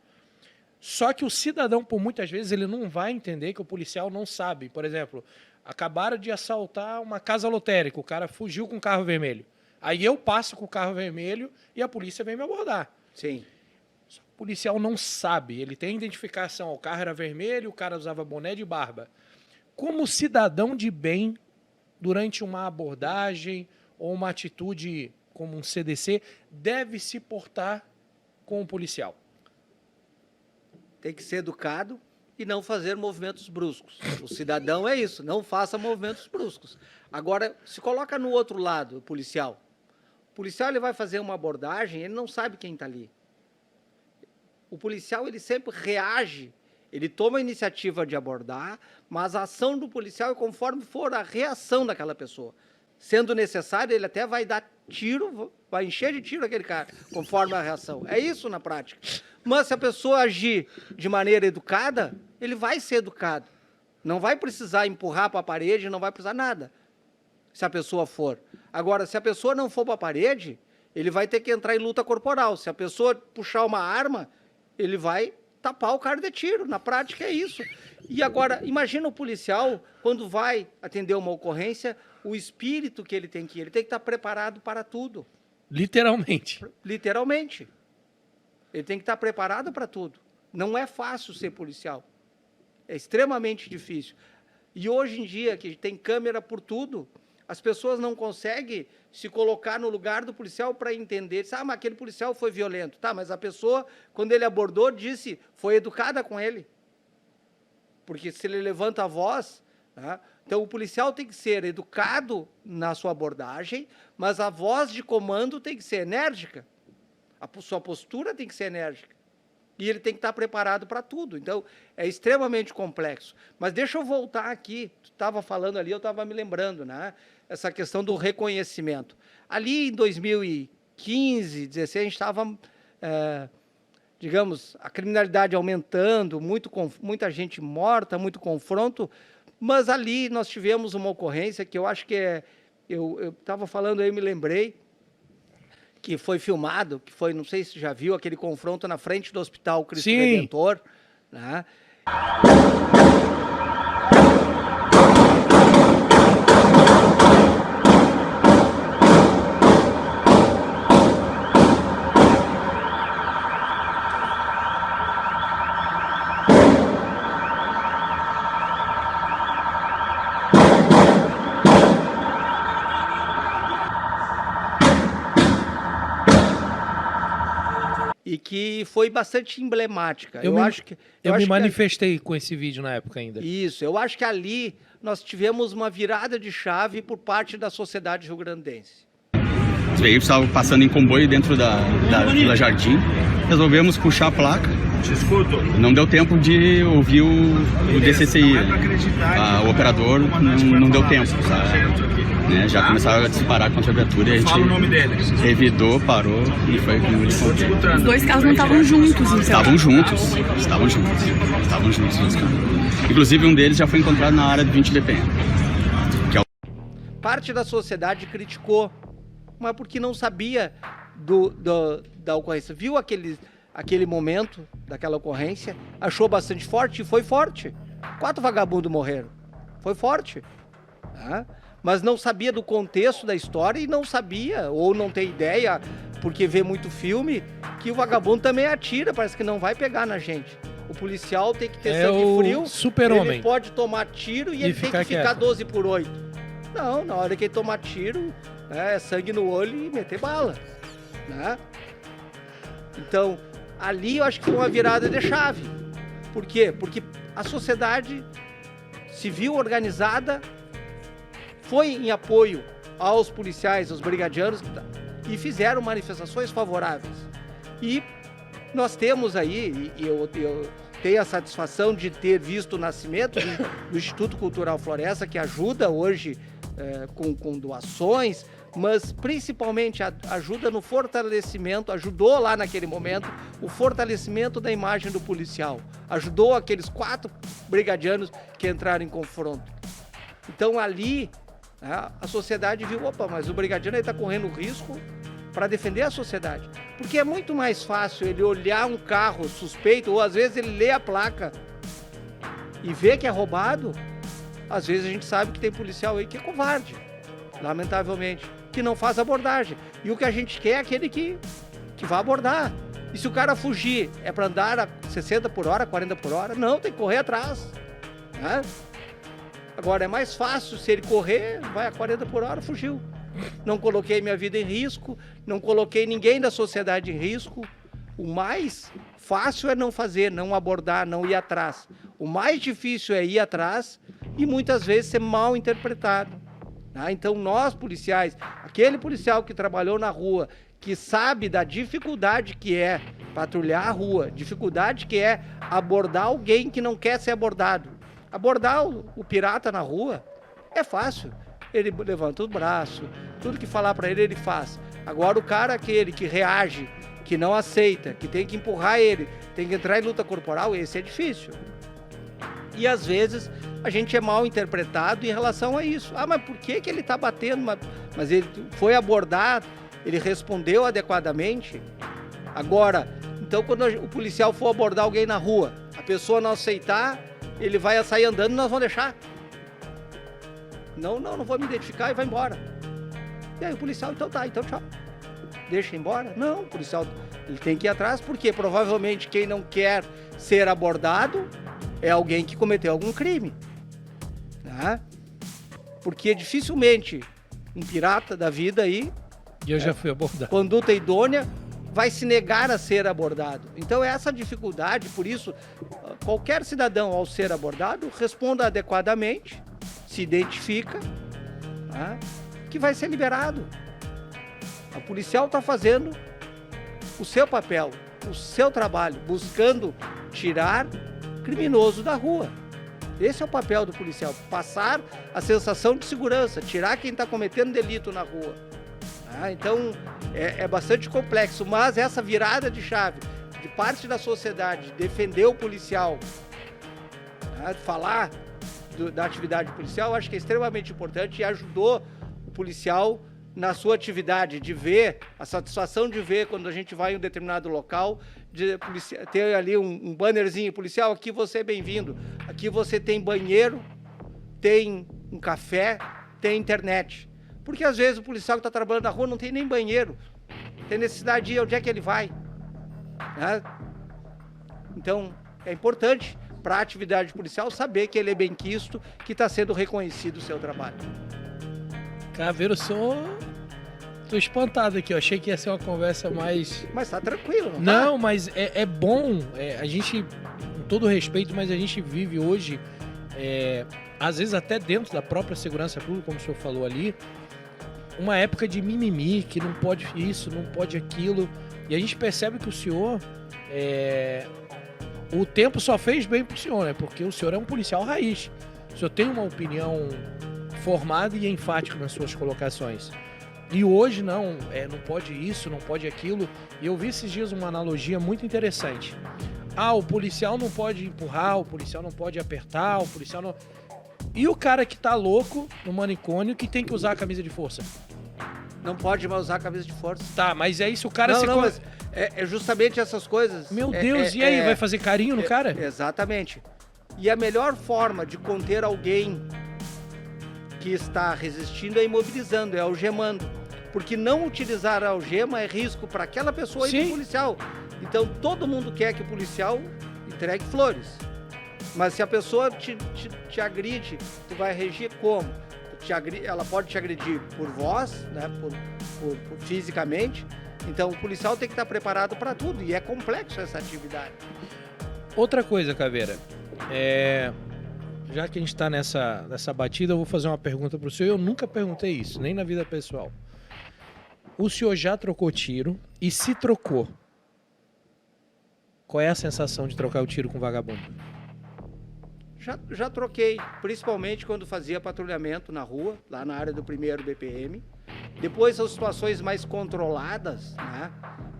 Só que o cidadão, por muitas vezes, ele não vai entender que o policial não sabe. Por exemplo, acabaram de assaltar uma casa lotérica, o cara fugiu com o carro vermelho. Aí eu passo com o carro vermelho e a polícia vem me abordar. Sim. O policial não sabe, ele tem identificação, o carro era vermelho, o cara usava boné de barba. Como cidadão de bem, durante uma abordagem ou uma atitude como um CDC, deve se portar com o policial? Tem que ser educado e não fazer movimentos bruscos. O cidadão é isso, não faça movimentos bruscos. Agora, se coloca no outro lado, o policial. O policial ele vai fazer uma abordagem, ele não sabe quem está ali. O policial ele sempre reage, ele toma a iniciativa de abordar, mas a ação do policial é conforme for a reação daquela pessoa. Sendo necessário, ele até vai dar tiro, vai encher de tiro aquele cara, conforme a reação. É isso na prática. Mas se a pessoa agir de maneira educada, ele vai ser educado. Não vai precisar empurrar para a parede, não vai precisar nada, se a pessoa for. Agora, se a pessoa não for para a parede, ele vai ter que entrar em luta corporal. Se a pessoa puxar uma arma, ele vai tapar o cara de tiro. Na prática é isso. E agora, imagina o policial, quando vai atender uma ocorrência, o espírito que ele tem que ir. Ele tem que estar preparado para tudo. Literalmente. Literalmente. Ele tem que estar preparado para tudo. Não é fácil ser policial. É extremamente difícil. E hoje em dia, que tem câmera por tudo, As pessoas não conseguem se colocar no lugar do policial para entender. Mas aquele policial foi violento. Tá, mas a pessoa, quando ele abordou, disse, foi educada com ele. Porque se ele levanta a voz... Tá? Então, o policial tem que ser educado na sua abordagem, mas a voz de comando tem que ser enérgica. A sua postura tem que ser enérgica. E ele tem que estar preparado para tudo. Então, é extremamente complexo. Mas deixa eu voltar aqui. Tu estava falando ali, eu estava me lembrando, né? Essa questão do reconhecimento. Ali em 2015, 2016, a gente estava, digamos, a criminalidade aumentando, muita gente morta, muito confronto, mas ali nós tivemos uma ocorrência que eu acho que eu estava falando aí, me lembrei, que foi filmado, que foi, não sei se já viu, aquele confronto na frente do Hospital Cristo Redentor, né? E que foi bastante emblemática. Eu me manifestei com esse vídeo na época ainda. Isso, eu acho que ali nós tivemos uma virada de chave por parte da sociedade rio-grandense. Os veículos estavam passando em comboio dentro da Vila Jardim, resolvemos puxar a placa. Não deu tempo de ouvir o DCCI, o operador não deu tempo, sabe? Né, já começaram a disparar contra a viatura e a gente revidou, parou e foi como eles contaram. Os dois carros não estavam juntos, então? Estavam juntos. Inclusive um deles já foi encontrado na área de 20 BPM. Parte da sociedade criticou, mas porque não sabia da ocorrência. Viu aquele momento daquela ocorrência, achou bastante forte e foi forte. 4 vagabundos morreram. Foi forte. Tá? Mas não sabia do contexto da história e não sabia, ou não tem ideia, porque vê muito filme, que o vagabundo também atira, parece que não vai pegar na gente. O policial tem que ter sangue frio, super-homem. Ele pode tomar tiro e ele tem que ficar 12/8. Não, na hora que ele tomar tiro, é sangue no olho e meter bala. Né? Então, ali eu acho que foi uma virada de chave. Por quê? Porque a sociedade civil organizada foi em apoio aos policiais, aos brigadianos, e fizeram manifestações favoráveis. E nós temos aí, e eu tenho a satisfação de ter visto o nascimento do Instituto Cultural Floresta, que ajuda hoje com doações, mas principalmente ajuda no fortalecimento, ajudou lá naquele momento, o fortalecimento da imagem do policial. Ajudou aqueles 4 brigadianos que entraram em confronto. Então ali, a sociedade viu, opa, mas o brigadiano está correndo risco para defender a sociedade. Porque é muito mais fácil ele olhar um carro suspeito, ou às vezes ele lê a placa e vê que é roubado. Às vezes a gente sabe que tem policial aí que é covarde, lamentavelmente, que não faz abordagem. E o que a gente quer é aquele que vai abordar. E se o cara fugir, é para andar a 60 por hora, 40 por hora? Não, tem que correr atrás. Né? Agora, é mais fácil, se ele correr, vai a 40 por hora, fugiu. Não coloquei minha vida em risco, não coloquei ninguém da sociedade em risco. O mais fácil é não fazer, não abordar, não ir atrás. O mais difícil é ir atrás e muitas vezes ser mal interpretado. Tá? Então, nós policiais, aquele policial que trabalhou na rua, que sabe da dificuldade que é patrulhar a rua, dificuldade que é abordar alguém que não quer ser abordado. Abordar o pirata na rua é fácil. Ele levanta o braço, tudo que falar para ele, ele faz. Agora o cara aquele que reage, que não aceita, que tem que empurrar ele, tem que entrar em luta corporal, esse é difícil. E às vezes a gente é mal interpretado em relação a isso. Mas por que ele está batendo? Mas ele foi abordado, ele respondeu adequadamente. Agora, então quando o policial for abordar alguém na rua, a pessoa não aceitar, ele vai sair andando e nós vamos deixar. Não vou me identificar e vai embora. E aí o policial, então tchau. Deixa embora? Não, o policial ele tem que ir atrás, porque provavelmente quem não quer ser abordado é alguém que cometeu algum crime. Né? Porque dificilmente um pirata da vida aí, E eu já fui abordado. conduta idônea, vai se negar a ser abordado. Então, essa dificuldade, por isso, qualquer cidadão, ao ser abordado, responda adequadamente, se identifica, né, que vai ser liberado. O policial está fazendo o seu papel, o seu trabalho, buscando tirar criminoso da rua. Esse é o papel do policial, passar a sensação de segurança, tirar quem está cometendo delito na rua. Então, é bastante complexo, mas essa virada de chave de parte da sociedade, defender o policial, falar da atividade policial, eu acho que é extremamente importante e ajudou o policial na sua atividade, de ver, a satisfação de ver quando a gente vai em um determinado local, de ter ali um bannerzinho policial, aqui você é bem-vindo, aqui você tem banheiro, tem um café, tem internet. Porque às vezes o policial que está trabalhando na rua não tem nem banheiro, tem necessidade de ir, onde é que ele vai? Então, é importante para a atividade policial saber que ele é bem-quisto, que está sendo reconhecido o seu trabalho. Caveiro, tô espantado aqui, eu achei que ia ser uma conversa mais... Mas tá tranquilo, não tá? Não, mas é bom, a gente, com todo respeito, mas a gente vive hoje, às vezes até dentro da própria segurança pública, como o senhor falou ali, uma época de mimimi, que não pode isso, não pode aquilo, e a gente percebe que o senhor, o tempo só fez bem pro senhor, né? Porque o senhor é um policial raiz, o senhor tem uma opinião formada e enfática nas suas colocações. E hoje não pode isso, não pode aquilo. E eu vi esses dias uma analogia muito interessante. O policial não pode empurrar, o policial não pode apertar, o policial não... E o cara que tá louco no manicômio que tem que usar a camisa de força? Não pode mais usar a camisa de força. Tá, mas é isso, o cara... Mas é justamente essas coisas... Meu Deus, e aí, vai fazer carinho no cara? Exatamente. E a melhor forma de conter alguém que está resistindo é imobilizando, é algemando. Porque não utilizar a algema é risco para aquela pessoa e para o policial. Então todo mundo quer que o policial entregue flores. Mas se a pessoa te agride, tu vai reagir como? Ela pode te agredir por voz, né? por fisicamente. Então o policial tem que estar preparado para tudo. E é complexo essa atividade. Outra coisa, Caveira. Já que a gente está nessa batida, eu vou fazer uma pergunta para o senhor. Eu nunca perguntei isso, nem na vida pessoal. O senhor já trocou tiro? E se trocou, qual é a sensação de trocar o tiro com vagabundo? Já troquei, principalmente quando fazia patrulhamento na rua, lá na área do 1º BPM. Depois são situações mais controladas, né?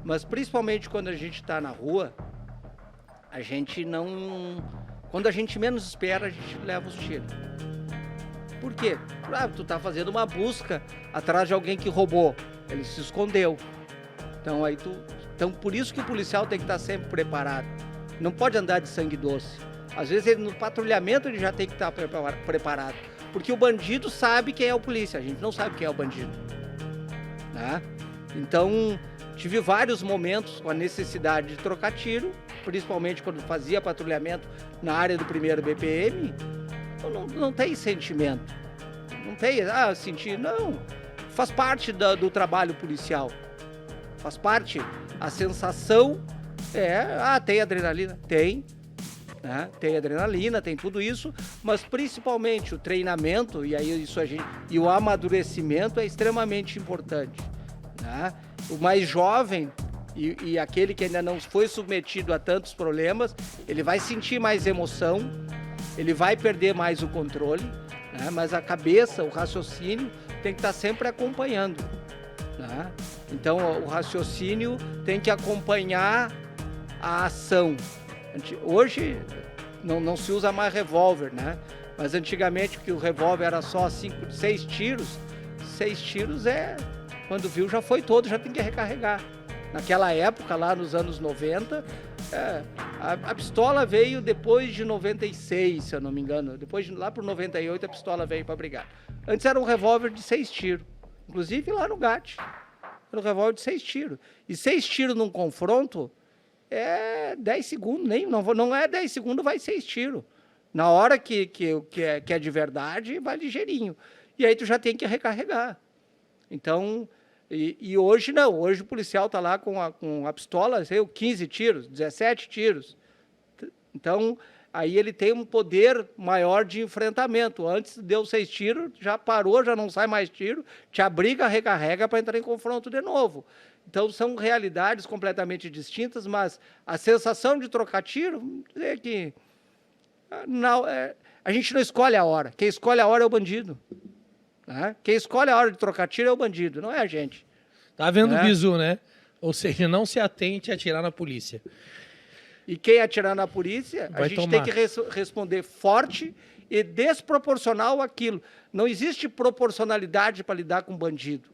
Mas principalmente quando a gente está na rua, a gente não... Quando a gente menos espera, a gente leva os tiros. Por quê? Tu tá fazendo uma busca atrás de alguém que roubou. Ele se escondeu. Então por isso que o policial tem que estar sempre preparado. Não pode andar de sangue doce. Às vezes no patrulhamento ele já tem que estar preparado. Porque o bandido sabe quem é o polícia. A gente não sabe quem é o bandido. Né? Então tive vários momentos com a necessidade de trocar tiro. Principalmente quando fazia patrulhamento na área do 1º BPM, não tem sentimento. Não tem, sentir, não. Faz parte do trabalho policial. Faz parte. A sensação tem adrenalina? Tem. Né? Tem adrenalina, tem tudo isso, mas principalmente o treinamento e o amadurecimento é extremamente importante. Né? O mais jovem... E aquele que ainda não foi submetido a tantos problemas, ele vai sentir mais emoção, ele vai perder mais o controle, né? Mas a cabeça, o raciocínio tem que estar sempre acompanhando. Né? Então o raciocínio tem que acompanhar a ação. Hoje não se usa mais revólver, né? Mas antigamente, que o revólver era só 6 tiros, 6 tiros quando viu já foi todo, já tem que recarregar. Naquela época, lá nos anos 90, a pistola veio depois de 96, se eu não me engano. Lá por 98, a pistola veio para brigar. Antes era um revólver de 6 tiros. Inclusive lá no GAT. Era um revólver de 6 tiros. E 6 tiros num confronto é 10 segundos. Não é 10 segundos, vai 6 tiros. Na hora que é de verdade, vai ligeirinho. E aí tu já tem que recarregar. Então, e hoje não, hoje o policial está lá com a pistola, sei, 15 tiros, 17 tiros. Então, aí ele tem um poder maior de enfrentamento. Antes deu 6 tiros, já parou, já não sai mais tiro, te abriga, recarrega para entrar em confronto de novo. Então, são realidades completamente distintas, mas a sensação de trocar tiro é que não, a gente não escolhe a hora. Quem escolhe a hora é o bandido. Né? Quem escolhe a hora de trocar tiro é o bandido, não é a gente. Tá vendo o bizu, né? Ou seja, não se atente a atirar na polícia. E quem atirar na polícia, Vai a gente tomar. tem que responder forte e desproporcional àquilo. Não existe proporcionalidade para lidar com bandido.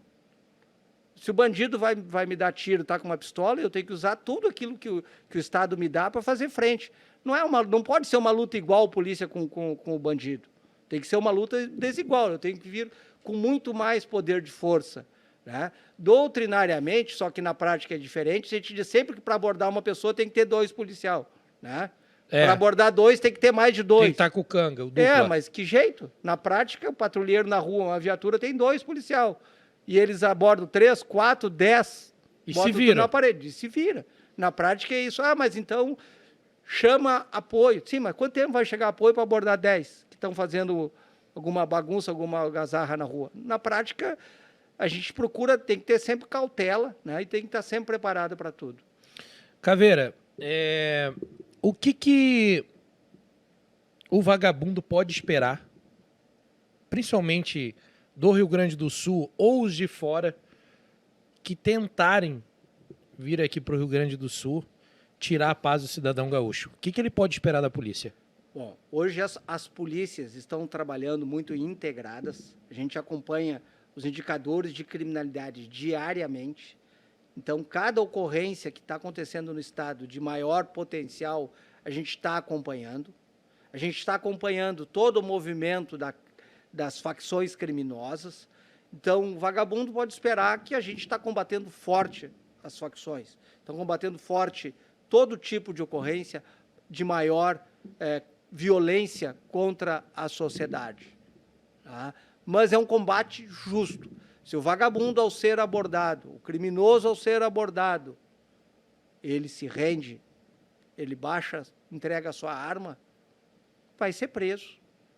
Se o bandido vai me dar tiro, tá com uma pistola, eu tenho que usar tudo aquilo que o Estado me dá para fazer frente. Não pode ser uma luta igual polícia com o bandido. Tem que ser uma luta desigual. Eu tenho que vir com muito mais poder de força. Né? Doutrinariamente, só que na prática é diferente, a gente diz sempre que para abordar uma pessoa tem que ter 2 policial. Né? Para abordar 2 tem que ter mais de 2. Tem que estar com o canga, o dupla. Mas que jeito? Na prática, o patrulheiro na rua, uma viatura, tem 2 policial. E eles abordam 3, 4, 10. E botam se vira. tudo na parede. E se vira. Na prática é isso. Mas então chama apoio. Sim, mas quanto tempo vai chegar apoio para abordar 10 que estão fazendo alguma bagunça, alguma algazarra na rua? Na prática, a gente procura, tem que ter sempre cautela, né? E tem que estar sempre preparado para tudo. Caveira, o que o vagabundo pode esperar, principalmente do Rio Grande do Sul ou os de fora, que tentarem vir aqui para o Rio Grande do Sul tirar a paz do cidadão gaúcho? O que ele pode esperar da polícia? Bom, hoje as polícias estão trabalhando muito integradas. A gente acompanha os indicadores de criminalidade diariamente. Então, cada ocorrência que está acontecendo no estado de maior potencial, a gente está acompanhando. A gente está acompanhando todo o movimento das facções criminosas. Então, o vagabundo pode esperar que a gente está combatendo forte as facções. Estão combatendo forte todo tipo de ocorrência de maior violência contra a sociedade. Tá? Mas é um combate justo. Se o vagabundo, ao ser abordado, o criminoso, ao ser abordado, ele se rende, ele baixa, entrega a sua arma, vai ser preso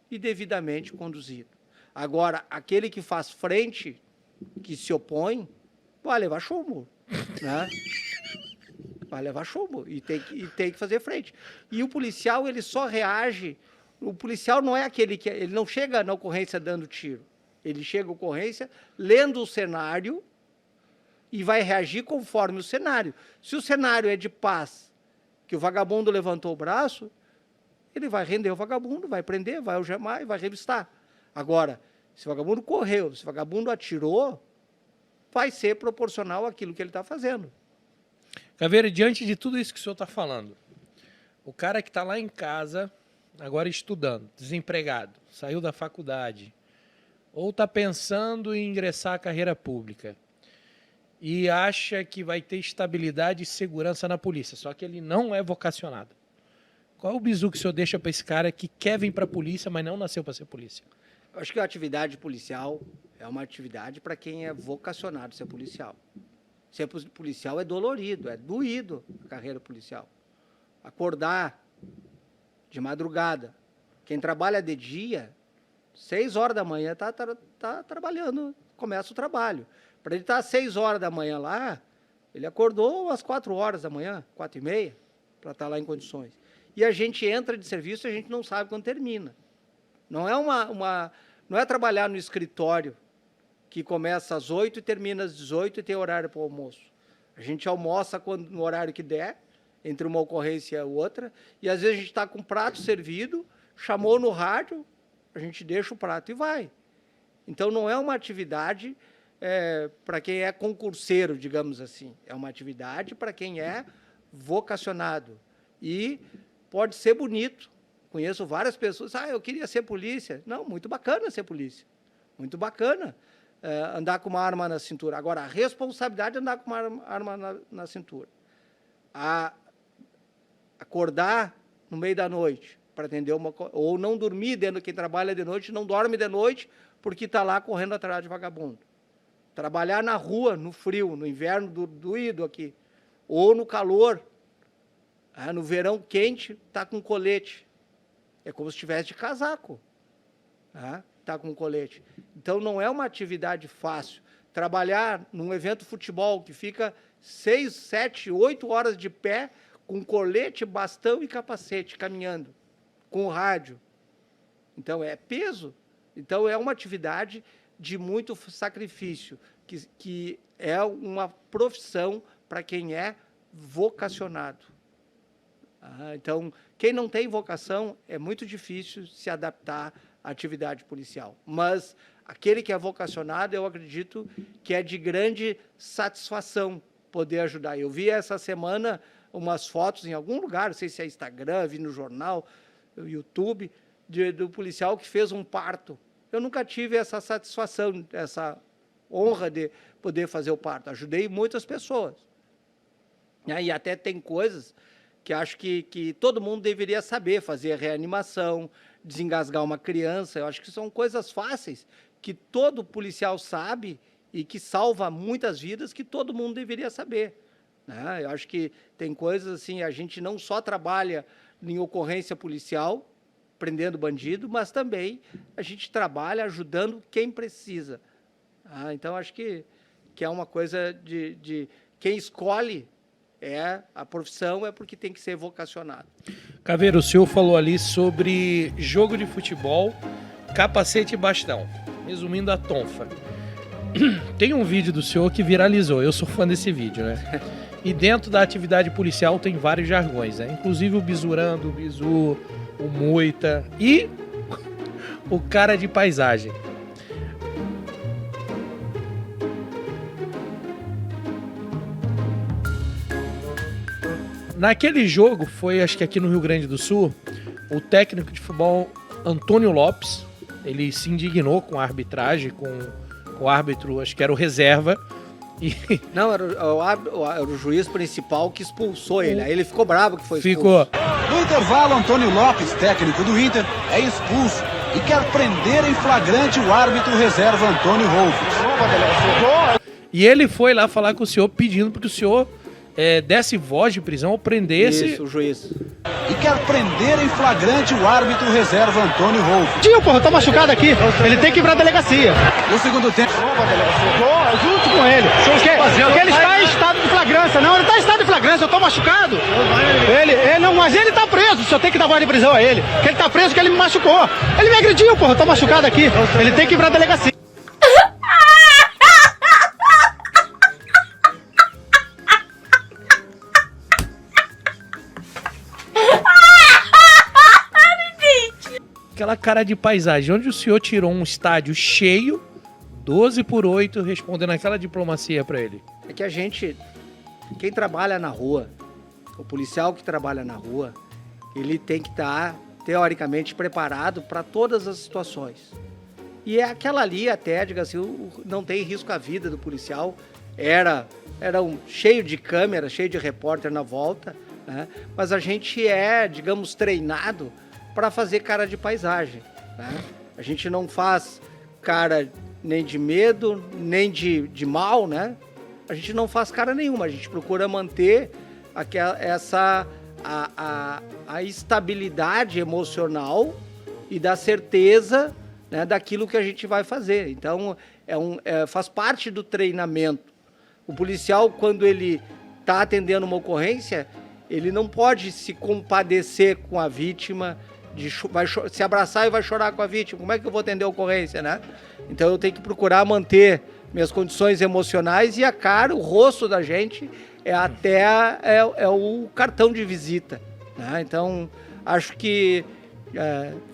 e devidamente conduzido. Agora, aquele que faz frente, que se opõe, vai levar chumbo, né? Vai levar chumbo e tem que fazer frente. E o policial, ele só reage. O policial não é aquele que... Ele não chega na ocorrência dando tiro. Ele chega à ocorrência lendo o cenário e vai reagir conforme o cenário. Se o cenário é de paz, que o vagabundo levantou o braço, ele vai render o vagabundo, vai prender, vai algemar e vai revistar. Agora, se o vagabundo correu, se o vagabundo atirou, vai ser proporcional àquilo que ele está fazendo. Caveira, diante de tudo isso que o senhor está falando, o cara que está lá em casa, agora estudando, desempregado, saiu da faculdade, ou está pensando em ingressar à carreira pública, e acha que vai ter estabilidade e segurança na polícia, só que ele não é vocacionado. Qual é o bizu que o senhor deixa para esse cara que quer vir para a polícia, mas não nasceu para ser polícia? Eu acho que a atividade policial é uma atividade para quem é vocacionado a ser policial. Ser policial é dolorido, é doído a carreira policial. Acordar de madrugada. Quem trabalha de dia, 6 horas da manhã está trabalhando, começa o trabalho. Para ele estar às 6 horas da manhã lá, ele acordou às 4 horas da manhã, 4h30, para estar lá em condições. E a gente entra de serviço e a gente não sabe quando termina. Não é não é trabalhar no escritório que começa às 8 e termina às 18 e tem horário para o almoço. A gente almoça no horário que der, entre uma ocorrência e outra, e às vezes a gente está com o prato servido, chamou no rádio, a gente deixa o prato e vai. Então, não é uma atividade para quem é concurseiro, digamos assim. É uma atividade para quem é vocacionado. E pode ser bonito. Conheço várias pessoas, eu queria ser polícia. Não, muito bacana ser polícia. Muito bacana andar com uma arma na cintura. Agora, a responsabilidade é andar com uma arma na cintura. Acordar no meio da noite para atender ou não dormir, quem trabalha de noite não dorme de noite porque está lá correndo atrás de vagabundo. Trabalhar na rua, no frio, no inverno doído aqui, ou no calor. No verão quente, tá com colete. É como se estivesse de casaco. Tá com colete. Então, não é uma atividade fácil. Trabalhar num evento de futebol que fica 6, 7, 8 horas de pé, com colete, bastão e capacete, caminhando, com rádio. Então, é peso. Então, é uma atividade de muito sacrifício, que é uma profissão para quem é vocacionado. Então, quem não tem vocação, é muito difícil se adaptar à atividade policial. Mas aquele que é vocacionado, eu acredito que é de grande satisfação poder ajudar. Eu vi essa semana umas fotos em algum lugar, não sei se é Instagram, vi no jornal, no YouTube, do policial que fez um parto. Eu nunca tive essa satisfação, essa honra de poder fazer o parto. Ajudei muitas pessoas. E até tem coisas que acho que todo mundo deveria saber, fazer a reanimação, desengasgar uma criança. Eu acho que são coisas fáceis, que todo policial sabe e que salva muitas vidas, que todo mundo deveria saber. Eu acho que tem coisas assim, a gente não só trabalha em ocorrência policial, prendendo bandido, mas também a gente trabalha ajudando quem precisa. Então, acho que é uma coisa de quem escolhe a profissão é porque tem que ser vocacionado. Caveira, o senhor falou ali sobre jogo de futebol, capacete e bastão. Resumindo a tonfa. Tem um vídeo do senhor que viralizou, eu sou fã desse vídeo, né? E dentro da atividade policial tem vários jargões, né? Inclusive o bisurando, o bisu, o moita e o cara de paisagem. Naquele jogo, foi acho que aqui no Rio Grande do Sul, o técnico de futebol Antônio Lopes, ele se indignou com a arbitragem, com o árbitro, acho que era o reserva. Não, era o juiz principal que expulsou ele. Aí ele ficou bravo que foi expulso. No intervalo, Antônio Lopes, técnico do Inter, é expulso e quer prender em flagrante o árbitro reserva Antônio Rolfes. E ele foi lá falar com o senhor pedindo para que o senhor desse voz de prisão ou prendesse... Isso, o juiz. E quer prender em flagrante o árbitro reserva Antônio Rolfes. Tio, porra, eu tô machucado aqui. Ele tem que ir pra delegacia. No segundo tempo... Tô junto com ele. Porque ele está em estado de flagrância. Não, ele tá em estado de flagrância, eu tô machucado. Mas ele tá preso, o senhor tem que dar voz de prisão a ele. Porque ele tá preso porque ele me machucou. Ele me agrediu, porra, eu tô machucado aqui. Ele tem que ir pra delegacia. Aquela cara de paisagem, onde o senhor tirou um estádio cheio, 12/8, respondendo aquela diplomacia para ele. É que a gente, quem trabalha na rua, o policial que trabalha na rua, ele tem que estar, teoricamente, preparado para todas as situações. E é aquela ali até, diga assim, não tem risco à vida do policial, era cheio de câmera, cheio de repórter na volta, né? Mas a gente digamos, treinado para fazer cara de paisagem, né? A gente não faz cara nem de medo, nem de mal, né? A gente não faz cara nenhuma, a gente procura manter a estabilidade emocional e da certeza, né, daquilo que a gente vai fazer. Então, faz parte do treinamento. O policial, quando ele está atendendo uma ocorrência, ele não pode se compadecer com a vítima, vai se abraçar e vai chorar com a vítima. Como é que eu vou atender a ocorrência, né? Então eu tenho que procurar manter minhas condições emocionais e a cara, o rosto da gente é o cartão de visita, né? Então acho que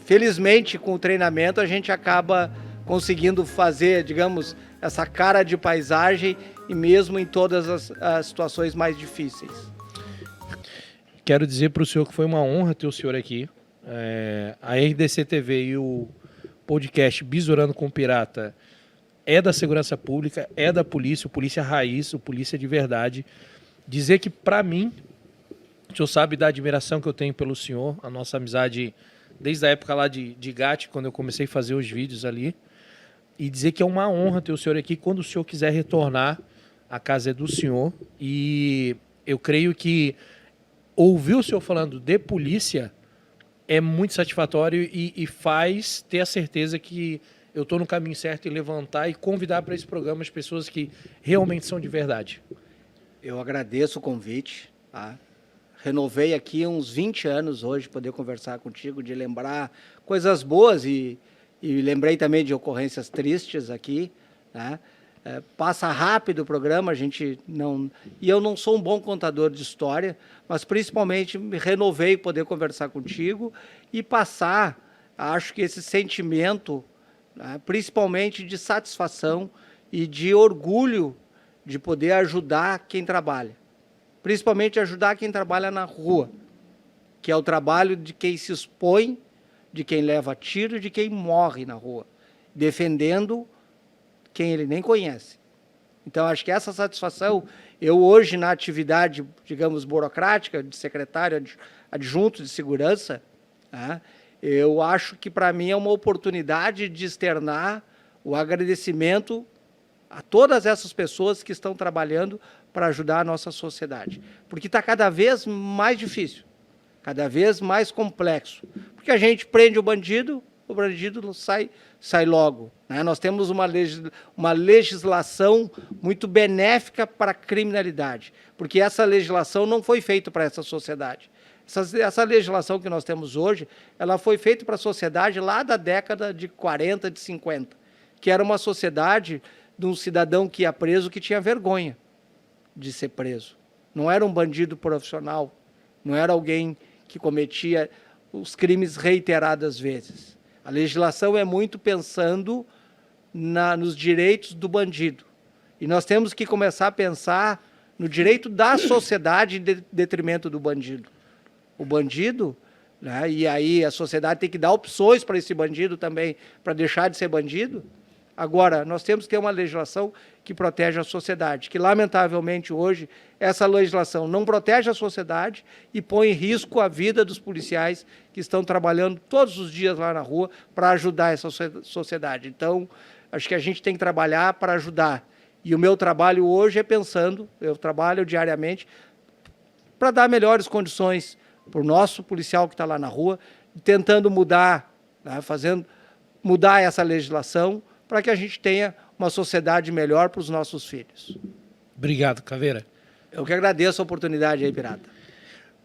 felizmente com o treinamento a gente acaba conseguindo fazer, digamos, essa cara de paisagem e mesmo em todas as situações mais difíceis. Quero dizer para o senhor que foi uma honra ter o senhor aqui. A RDC TV e o podcast Bisurando com Pirata é da segurança pública, é da polícia, o polícia raiz, o polícia de verdade. Dizer que, para mim, o senhor sabe da admiração que eu tenho pelo senhor, a nossa amizade desde a época lá de GAT, quando eu comecei a fazer os vídeos ali. e dizer que é uma honra ter o senhor aqui. Quando o senhor quiser retornar, a casa é do senhor. E eu creio que ouvir o senhor falando de polícia é muito satisfatório e faz ter a certeza que eu estou no caminho certo e levantar e convidar para esse programa as pessoas que realmente são de verdade. Eu agradeço o convite, tá? Renovei aqui uns 20 anos hoje, poder conversar contigo, de lembrar coisas boas e lembrei também de ocorrências tristes aqui, né? Passa rápido o programa, a gente não... E eu não sou um bom contador de história, mas principalmente me renovei poder conversar contigo e passar, acho que esse sentimento, né, principalmente de satisfação e de orgulho de poder ajudar quem trabalha. Principalmente ajudar quem trabalha na rua, que é o trabalho de quem se expõe, de quem leva tiro, de quem morre na rua, defendendo quem ele nem conhece. Então, acho que essa satisfação, eu hoje na atividade, digamos, burocrática, de secretário adjunto de segurança, né, eu acho que para mim é uma oportunidade de externar o agradecimento a todas essas pessoas que estão trabalhando para ajudar a nossa sociedade. Porque está cada vez mais difícil, cada vez mais complexo. Porque a gente prende o bandido sai logo, né? Nós temos uma legislação muito benéfica para a criminalidade, porque essa legislação não foi feita para essa sociedade. Essa legislação que nós temos hoje, ela foi feita para a sociedade lá da década de 40, de 50, que era uma sociedade de um cidadão que ia preso que tinha vergonha de ser preso. Não era um bandido profissional, não era alguém que cometia os crimes reiteradas vezes. A legislação é muito pensando nos direitos do bandido. E nós temos que começar a pensar no direito da sociedade em detrimento do bandido. O bandido, né, e aí a sociedade tem que dar opções para esse bandido também, para deixar de ser bandido. Agora, nós temos que ter uma legislação que protege a sociedade, que, lamentavelmente, hoje, essa legislação não protege a sociedade e põe em risco a vida dos policiais que estão trabalhando todos os dias lá na rua para ajudar essa sociedade. Então, acho que a gente tem que trabalhar para ajudar. E o meu trabalho hoje é pensando, eu trabalho diariamente para dar melhores condições para o nosso policial que está lá na rua, tentando mudar, né, mudar essa legislação, para que a gente tenha uma sociedade melhor para os nossos filhos. Obrigado, Caveira. Eu que agradeço a oportunidade aí, Pirata.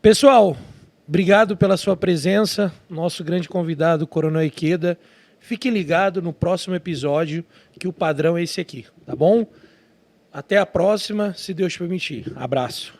Pessoal, obrigado pela sua presença. Nosso grande convidado, Coronel Ikeda. Fique ligado no próximo episódio, que o padrão é esse aqui, tá bom? Até a próxima, se Deus permitir. Abraço.